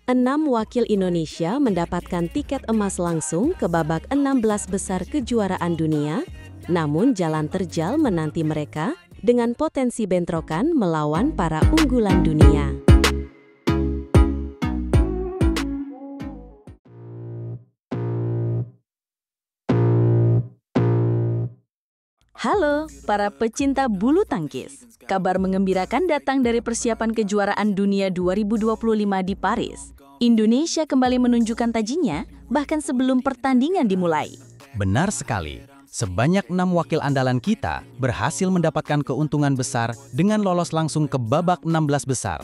6 wakil Indonesia mendapatkan tiket emas langsung ke babak 16 besar kejuaraan dunia, namun jalan terjal menanti mereka dengan potensi bentrokan melawan para unggulan dunia. Halo, para pecinta bulu tangkis. Kabar mengembirakan datang dari persiapan kejuaraan dunia 2025 di Paris. Indonesia kembali menunjukkan tajinya, bahkan sebelum pertandingan dimulai. Benar sekali. Sebanyak 6 wakil andalan kita berhasil mendapatkan keuntungan besar dengan lolos langsung ke babak 16 besar.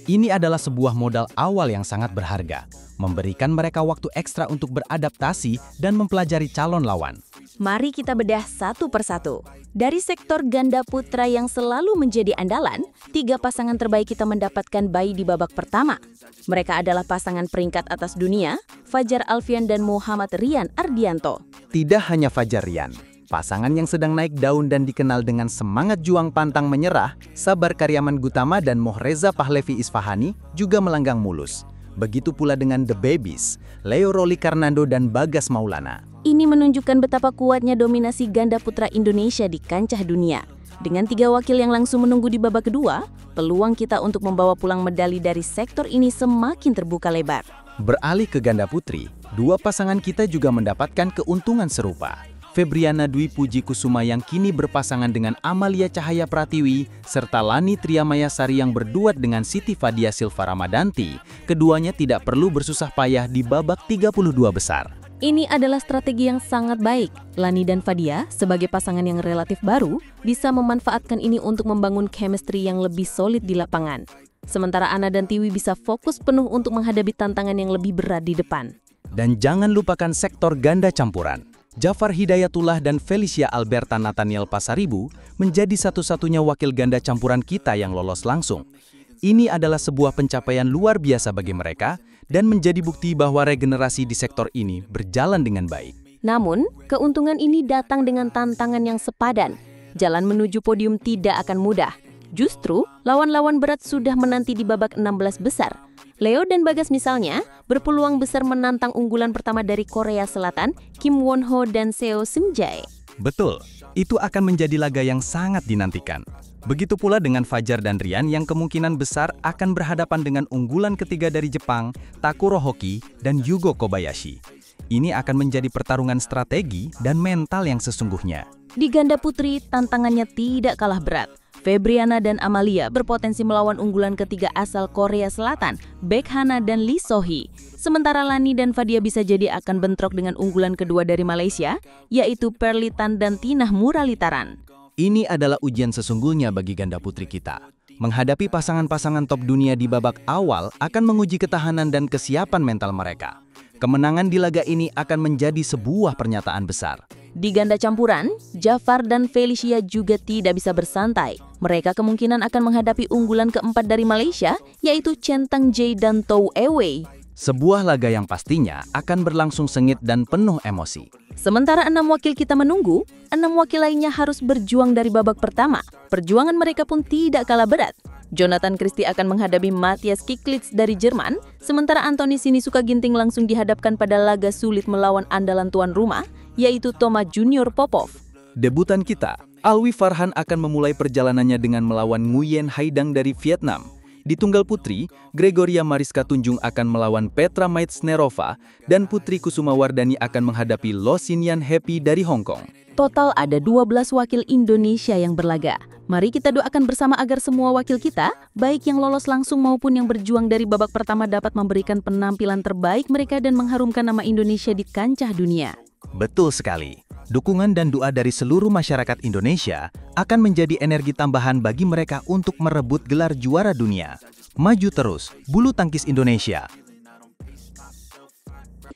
Ini adalah sebuah modal awal yang sangat berharga, memberikan mereka waktu ekstra untuk beradaptasi dan mempelajari calon lawan. Mari kita bedah satu persatu. Dari sektor ganda putra yang selalu menjadi andalan, 3 pasangan terbaik kita mendapatkan bye di babak pertama. Mereka adalah pasangan peringkat atas dunia, Fajar Alfian dan Muhammad Rian Ardianto. Tidak hanya Fajar Rian, pasangan yang sedang naik daun dan dikenal dengan semangat juang pantang menyerah, Sabar Karyaman Gutama dan Mohreza Pahlevi Isfahani juga melanggang mulus. Begitu pula dengan The Babies, Leo Roli Karnando dan Bagas Maulana. Ini menunjukkan betapa kuatnya dominasi ganda putra Indonesia di kancah dunia. Dengan 3 wakil yang langsung menunggu di babak kedua, peluang kita untuk membawa pulang medali dari sektor ini semakin terbuka lebar. Beralih ke ganda putri, 2 pasangan kita juga mendapatkan keuntungan serupa. Febriana Dwi Puji Kusuma yang kini berpasangan dengan Amalia Cahaya Pratiwi, serta Lani Triamaya Sari yang berduet dengan Siti Fadia Silva Ramadanti, keduanya tidak perlu bersusah payah di babak 32 besar. Ini adalah strategi yang sangat baik. Lani dan Fadia, sebagai pasangan yang relatif baru, bisa memanfaatkan ini untuk membangun chemistry yang lebih solid di lapangan. Sementara Ana dan Tiwi bisa fokus penuh untuk menghadapi tantangan yang lebih berat di depan. Dan jangan lupakan sektor ganda campuran. Jafar Hidayatullah dan Felicia Alberta Nathaniel Pasaribu menjadi satu-satunya wakil ganda campuran kita yang lolos langsung. Ini adalah sebuah pencapaian luar biasa bagi mereka dan menjadi bukti bahwa regenerasi di sektor ini berjalan dengan baik. Namun, keuntungan ini datang dengan tantangan yang sepadan. Jalan menuju podium tidak akan mudah. Justru, lawan-lawan berat sudah menanti di babak 16 besar. Leo dan Bagas misalnya berpeluang besar menantang unggulan pertama dari Korea Selatan, Kim Won Ho dan Seo Seung Jae. Betul, itu akan menjadi laga yang sangat dinantikan. Begitu pula dengan Fajar dan Rian yang kemungkinan besar akan berhadapan dengan unggulan ketiga dari Jepang, Takuro Hoki dan Yugo Kobayashi. Ini akan menjadi pertarungan strategi dan mental yang sesungguhnya. Di ganda putri, tantangannya tidak kalah berat. Febriana dan Amalia berpotensi melawan unggulan ketiga asal Korea Selatan, Baek Hana dan Lee So-hee. Sementara Lani dan Fadia bisa jadi akan bentrok dengan unggulan kedua dari Malaysia, yaitu Perlitan dan Tinah Muralitaran. Ini adalah ujian sesungguhnya bagi ganda putri kita. Menghadapi pasangan-pasangan top dunia di babak awal akan menguji ketahanan dan kesiapan mental mereka. Kemenangan di laga ini akan menjadi sebuah pernyataan besar. Di ganda campuran, Jafar dan Felicia juga tidak bisa bersantai. Mereka kemungkinan akan menghadapi unggulan keempat dari Malaysia, yaitu Chen Tang Jae dan Tou Ewei. Sebuah laga yang pastinya akan berlangsung sengit dan penuh emosi. Sementara 6 wakil kita menunggu, 6 wakil lainnya harus berjuang dari babak pertama. Perjuangan mereka pun tidak kalah berat. Jonathan Christie akan menghadapi Matthias Kiklitz dari Jerman, sementara Anthony Sinisuka Ginting langsung dihadapkan pada laga sulit melawan andalan tuan rumah, yaitu Toma Junior Popov. Debutan kita, Alwi Farhan akan memulai perjalanannya dengan melawan Nguyen Haidang dari Vietnam. Di tunggal putri, Gregoria Mariska Tunjung akan melawan Petra Maitsnerova dan Putri Kusuma Wardani akan menghadapi Lo Xinyan Happy dari Hong Kong. Total ada 12 wakil Indonesia yang berlaga. Mari kita doakan bersama agar semua wakil kita, baik yang lolos langsung maupun yang berjuang dari babak pertama dapat memberikan penampilan terbaik mereka dan mengharumkan nama Indonesia di kancah dunia. Betul sekali. Dukungan dan doa dari seluruh masyarakat Indonesia akan menjadi energi tambahan bagi mereka untuk merebut gelar juara dunia. Maju terus, bulu tangkis Indonesia.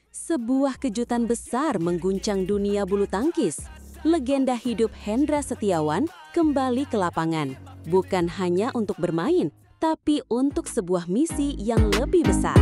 Sebuah kejutan besar mengguncang dunia bulu tangkis. Legenda hidup Hendra Setiawan kembali ke lapangan, bukan hanya untuk bermain, tapi untuk sebuah misi yang lebih besar.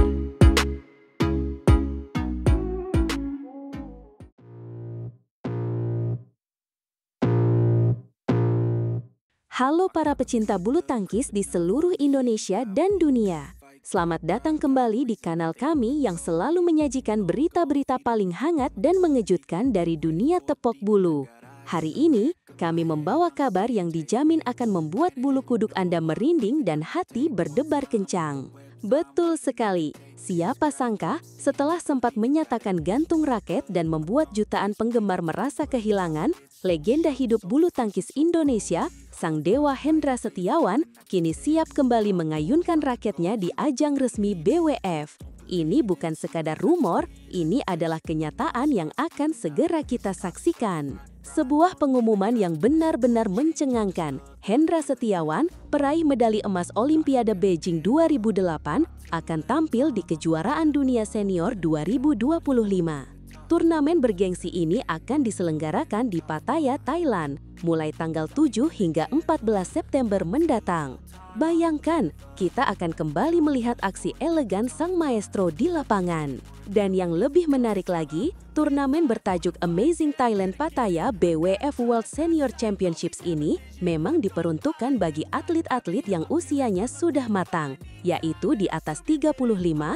Halo para pecinta bulu tangkis di seluruh Indonesia dan dunia. selamat datang kembali di kanal kami yang selalu menyajikan berita-berita paling hangat dan mengejutkan dari dunia tepok bulu. Hari ini, kami membawa kabar yang dijamin akan membuat bulu kuduk Anda merinding dan hati berdebar kencang. Betul sekali, siapa sangka setelah sempat menyatakan gantung raket dan membuat jutaan penggemar merasa kehilangan, legenda hidup bulu tangkis Indonesia, sang dewa Hendra Setiawan, kini siap kembali mengayunkan raketnya di ajang resmi BWF. Ini bukan sekadar rumor, ini adalah kenyataan yang akan segera kita saksikan. Sebuah pengumuman yang benar-benar mencengangkan. Hendra Setiawan, peraih medali emas Olimpiade Beijing 2008, akan tampil di kejuaraan dunia senior 2025. Turnamen bergengsi ini akan diselenggarakan di Pattaya, Thailand, mulai tanggal 7 hingga 14 September mendatang. Bayangkan, kita akan kembali melihat aksi elegan sang maestro di lapangan. Dan yang lebih menarik lagi, turnamen bertajuk Amazing Thailand Pattaya BWF World Senior Championships ini memang diperuntukkan bagi atlet-atlet yang usianya sudah matang, yaitu di atas 35, 40,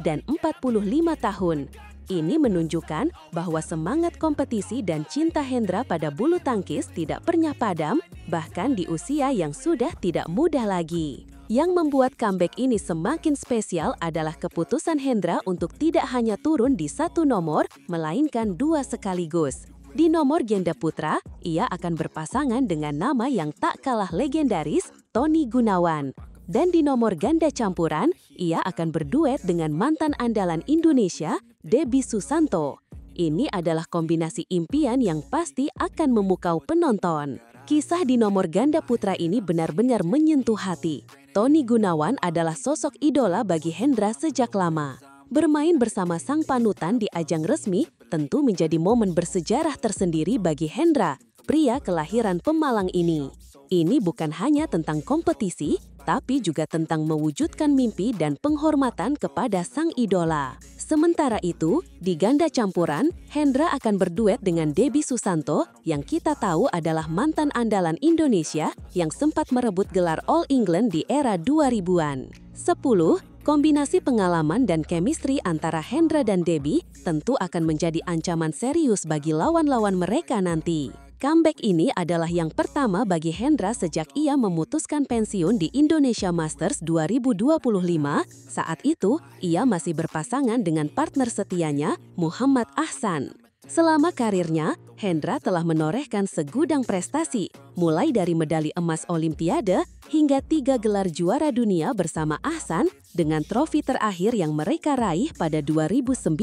dan 45 tahun. Ini menunjukkan bahwa semangat kompetisi dan cinta Hendra pada bulu tangkis tidak pernah padam, bahkan di usia yang sudah tidak muda lagi. Yang membuat comeback ini semakin spesial adalah keputusan Hendra untuk tidak hanya turun di satu nomor, melainkan dua sekaligus. Di nomor ganda putra, ia akan berpasangan dengan nama yang tak kalah legendaris, Tony Gunawan. Dan di nomor ganda campuran, ia akan berduet dengan mantan andalan Indonesia, Debbie Susanto. Ini adalah kombinasi impian yang pasti akan memukau penonton. Kisah di nomor ganda putra ini benar-benar menyentuh hati. Tony Gunawan adalah sosok idola bagi Hendra sejak lama. Bermain bersama sang panutan di ajang resmi tentu menjadi momen bersejarah tersendiri bagi Hendra, pria kelahiran Pemalang ini. Ini bukan hanya tentang kompetisi, tapi juga tentang mewujudkan mimpi dan penghormatan kepada sang idola. Sementara itu, di ganda campuran, Hendra akan berduet dengan Debbie Susanto yang kita tahu adalah mantan andalan Indonesia yang sempat merebut gelar All England di era 2000-an. 10. Kombinasi pengalaman dan chemistry antara Hendra dan Debbie tentu akan menjadi ancaman serius bagi lawan-lawan mereka nanti. Comeback ini adalah yang pertama bagi Hendra sejak ia memutuskan pensiun di Indonesia Masters 2025. Saat itu, ia masih berpasangan dengan partner setianya, Muhammad Ahsan. Selama karirnya, Hendra telah menorehkan segudang prestasi, mulai dari medali emas Olimpiade hingga 3 gelar juara dunia bersama Ahsan dengan trofi terakhir yang mereka raih pada 2019.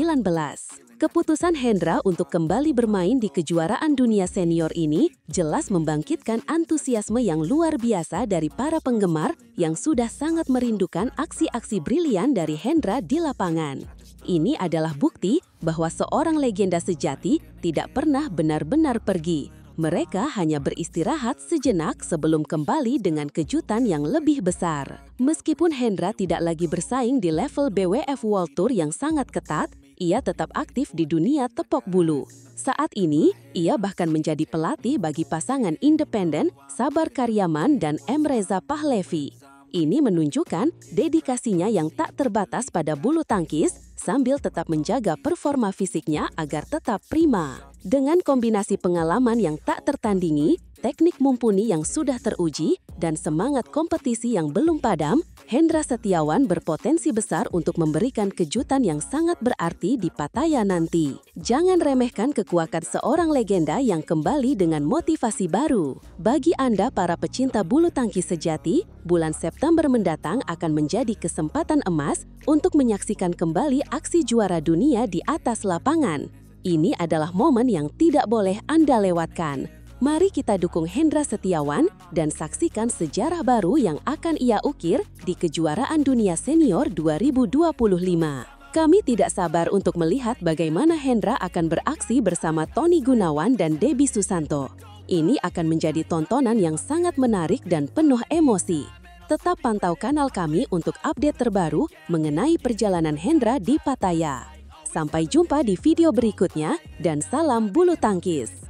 Keputusan Hendra untuk kembali bermain di kejuaraan dunia senior ini jelas membangkitkan antusiasme yang luar biasa dari para penggemar yang sudah sangat merindukan aksi-aksi brilian dari Hendra di lapangan. Ini adalah bukti bahwa seorang legenda sejati tidak pernah benar-benar pergi. Mereka hanya beristirahat sejenak sebelum kembali dengan kejutan yang lebih besar. Meskipun Hendra tidak lagi bersaing di level BWF World Tour yang sangat ketat, ia tetap aktif di dunia tepok bulu. Saat ini, ia bahkan menjadi pelatih bagi pasangan independen Sabar Karyaman dan M. Reza Pahlevi. Ini menunjukkan dedikasinya yang tak terbatas pada bulu tangkis sambil tetap menjaga performa fisiknya agar tetap prima. Dengan kombinasi pengalaman yang tak tertandingi, teknik mumpuni yang sudah teruji, dan semangat kompetisi yang belum padam, Hendra Setiawan berpotensi besar untuk memberikan kejutan yang sangat berarti di Pattaya nanti. Jangan remehkan kekuatan seorang legenda yang kembali dengan motivasi baru. Bagi Anda para pecinta bulu tangkis sejati, bulan September mendatang akan menjadi kesempatan emas untuk menyaksikan kembali aksi juara dunia di atas lapangan. Ini adalah momen yang tidak boleh Anda lewatkan. Mari kita dukung Hendra Setiawan dan saksikan sejarah baru yang akan ia ukir di kejuaraan dunia senior 2025. Kami tidak sabar untuk melihat bagaimana Hendra akan beraksi bersama Tony Gunawan dan Debbie Susanto. Ini akan menjadi tontonan yang sangat menarik dan penuh emosi. Tetap pantau kanal kami untuk update terbaru mengenai perjalanan Hendra di Pattaya. Sampai jumpa di video berikutnya dan salam bulu tangkis.